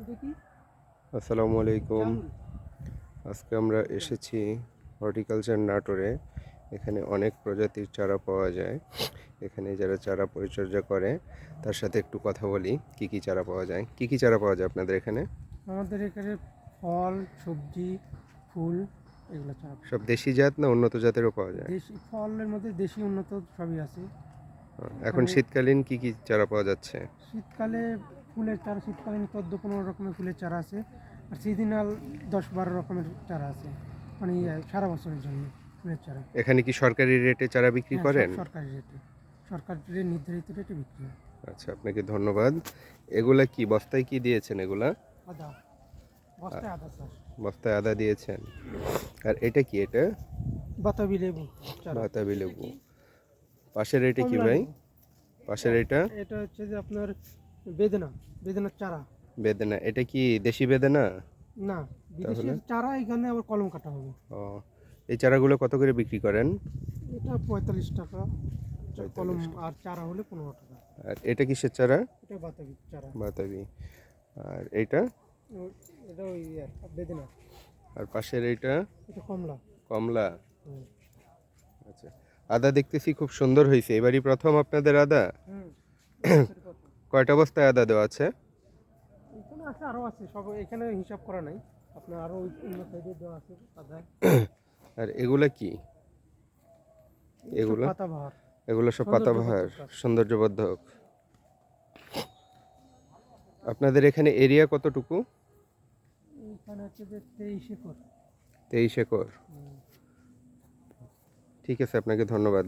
আসসালামু আলাইকুম। আজকে আমরা এসেছি হর্টিকালচার নাটোরে। এখানে অনেক প্রজাতির চারা পাওয়া যায়। এখানে যারা চারা পরিচর্যা করে তার সাথে একটু কথা বলি। কি কি চারা পাওয়া যায়? কি কি চারা পাওয়া যায় আপনাদের এখানে? আমাদের এখানে ফল, সবজি, ফুল এগুলো চারা। সব দেশি জাত না উন্নত জাতেরও পাওয়া যায়? দেশি ফলের মধ্যে দেশি উন্নত সবই আছে। এখন এখানে শীতকালীন কি কি চারা পাওয়া যাচ্ছে? শীতকালে ফুলের চারা, শীতকালীন 14-15 রকমের ফুলের চারা আছে, আর সিজনাল 10-12 রকমের চারা আছে, মানে সারা বছরের জন্য ফুলের চারা। এখানে কি সরকারি রেটে চারা বিক্রি হ্যাঁ, করেন? সরকারি রেটে, সরকারের নির্ধারিত রেটে বিক্রি হয়। আচ্ছা, আপনাকে ধন্যবাদ। এগুলা কি বস্তায় কি দিয়েছেন এগুলা? আদা, বস্তায় আদা চাষ। বস্তায় আদা দিয়েছেন। আর এটা কি এটা? বাতাবি লেবু চারা। বাতাবি লেবু। পাশের এটা কি কমলা ভাই? লেবু। পাশের এটা? এটা হচ্ছে যে আপনার বেদেনার চারা। বেদেনা। এটা কি দেশি বেদেনা? না, তাহলে? বিদেশের চারা এখানে আবার কলম কাটা হবে। ও, এই চারাগুলো কত করে বিক্রি করেন? এটা 45 টাকা কলম, 45 টাকা। আর চারা হলে 15 টাকা। আর এটা কিসের চারা? এটা বাতাবি চারা। বাতাবি। আর এইটা? এটা ওই বেদেনা। আর পাশের এইটা? এটা কমলা। কমলা। হুম। আচ্ছা, আদা দেখতেছি খুব সুন্দর হয়েছে। এবারই প্রথম আপনাদের আদা? হুম, এবছরই প্রথম। কয়টা বস্তায় আদা দেওয়া আছে? এখানে আছে, আরো আছে, সব এখানে হিসাব করা নাই। আপনার আরো ওই অন্য সাইডে দেওয়া আছে আদায়। আর এগুলা কি? এগুলো? পাতাবাহার, এগুলো সব পাতাবাহার, সৌন্দর্যবর্ধক গাছ। সৌন্দর্যবর্ধক। আপনাদের এখানে এরিয়া কতটুকু? এখানে হচ্ছে যে 23 একর। 23 একর। ঠিক আছে, আপনাকে ধন্যবাদ।